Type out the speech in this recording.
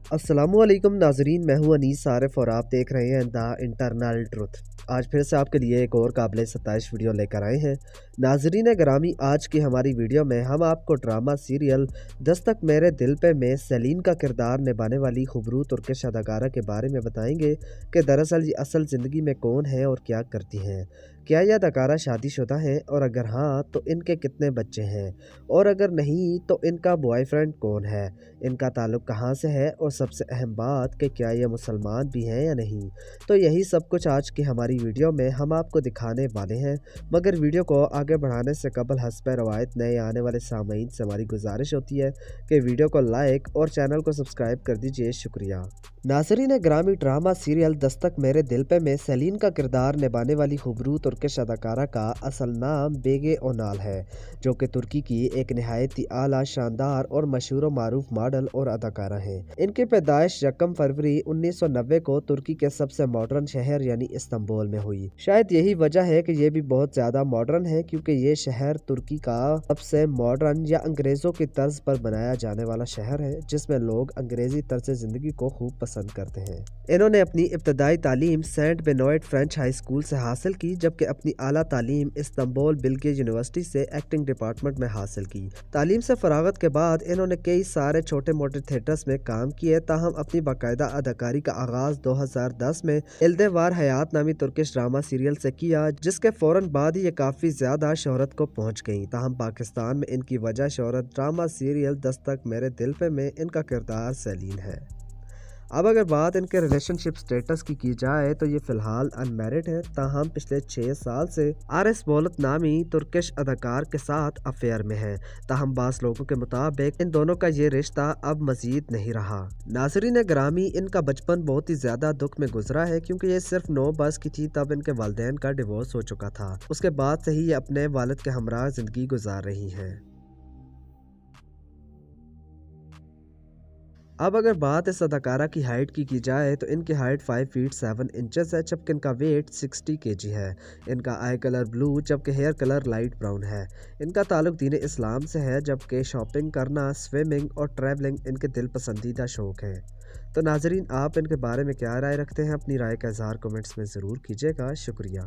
अस्सलामुअलैकुम नाजरीन, मैं हूं अनीस आरिफ और आप देख रहे हैं द इंटरनल ट्रुथ। आज फिर से आपके लिए एक और काबिल सताइश वीडियो लेकर आए हैं। नाजरीन ग्रामी, आज की हमारी वीडियो में हम आपको ड्रामा सीरियल दस्तक मेरे दिल पे में सेलिन का किरदार निभाने वाली खूबरू तुर्किश अदाकारा के बारे में बताएंगे कि दरअसल ये असल ज़िंदगी में कौन है और क्या करती हैं। क्या यह अदाकारा शादीशुदा है, और अगर हाँ तो इनके कितने बच्चे हैं, और अगर नहीं तो इनका बॉयफ्रेंड कौन है, इनका ताल्लुक़ कहाँ से है, और सबसे अहम बात कि क्या ये मुसलमान भी हैं या नहीं। तो यही सब कुछ आज की हमारी वीडियो में हम आपको दिखाने वाले हैं। मगर वीडियो को आगे बढ़ाने से कबल हस्ब रवायत नए आने वाले सामीन से हमारी गुजारिश होती है कि वीडियो को लाइक और चैनल को सब्सक्राइब कर दीजिए। शुक्रिया। नाज़रीन ग्रामी, ड्रामा सीरियल दस्तक मेरे दिल पे में सेलिन का किरदार निभाने वाली खूबरू तुर्किश अदाकारा का असल नाम बेगे ओनाल है, जो कि तुर्की की एक नहायत ही आला, शानदार और मशहूर व मारूफ मॉडल और अदाकारा हैं। इनकी पैदाइश 1 फरवरी 1990 को तुर्की के सबसे मॉडर्न शहर यानी इस्तांबुल में हुई। शायद यही वजह है कि ये भी बहुत ज़्यादा मॉडर्न है, क्योंकि ये शहर तुर्की का सबसे मॉडर्न या अंग्रेज़ों की तर्ज पर बनाया जाने वाला शहर है, जिसमें लोग अंग्रेज़ी तर्ज ज़िंदगी को खूब पसंद करते हैं। इन्होंने अपनी इब्तदाई तालीम Saint Benoit French High School से हासिल की, जबकि अपनी आला तालीम इस्तांबुल बिल्गे यूनिवर्सिटी से एक्टिंग डिपार्टमेंट में हासिल की। तालीम से फरागत के बाद इन्होंने कई सारे छोटे मोटे थिएटर्स में काम किए, ताहम अपनी बाकायदा अदाकारी का आगाज 2010 में इल्देवार हयात नामी तुर्किश ड्रामा सीरियल से किया, जिसके फौरन बाद ही ये काफ़ी ज़्यादा शोहरत को पहुँच गई। ताहम पाकिस्तान में इनकी वजह शोहरत ड्रामा सीरियल दस्तक मेरे दिल पे में इनका किरदार सेलिन है। अब अगर बात इनके रिलेशनशिप स्टेटस की जाए तो ये फ़िलहाल अनमैरिड है, ताहम पिछले 6 साल से आरएस बोलत नामी तुर्किश अदाकार के साथ अफेयर में है। ताहम बास लोगों के मुताबिक इन दोनों का ये रिश्ता अब मजीद नहीं रहा। नाजरीन ग्रामी, इनका बचपन बहुत ही ज़्यादा दुख में गुजरा है, क्योंकि ये सिर्फ 9 बरस की थी तब इनके वालिदैन का डिवोर्स हो चुका था। उसके बाद से ही ये अपने वालिद के हमरा ज़िंदगी गुजार रही हैं। अब अगर बात इस अदाकारा की हाइट की जाए तो इनकी हाइट 5 फीट 7 इंचेस है, जबकि इनका वेट 60 kg है। इनका आई कलर ब्लू जबकि हेयर कलर लाइट ब्राउन है। इनका ताल्लुक दीन इस्लाम से है, जबकि शॉपिंग करना, स्विमिंग और ट्रैवलिंग इनके दिल पसंदीदा शौक़ हैं। तो नाजरीन, आप इनके बारे में क्या राय रखते हैं? अपनी राय का इजहार कमेंट्स में ज़रूर कीजिएगा। शुक्रिया।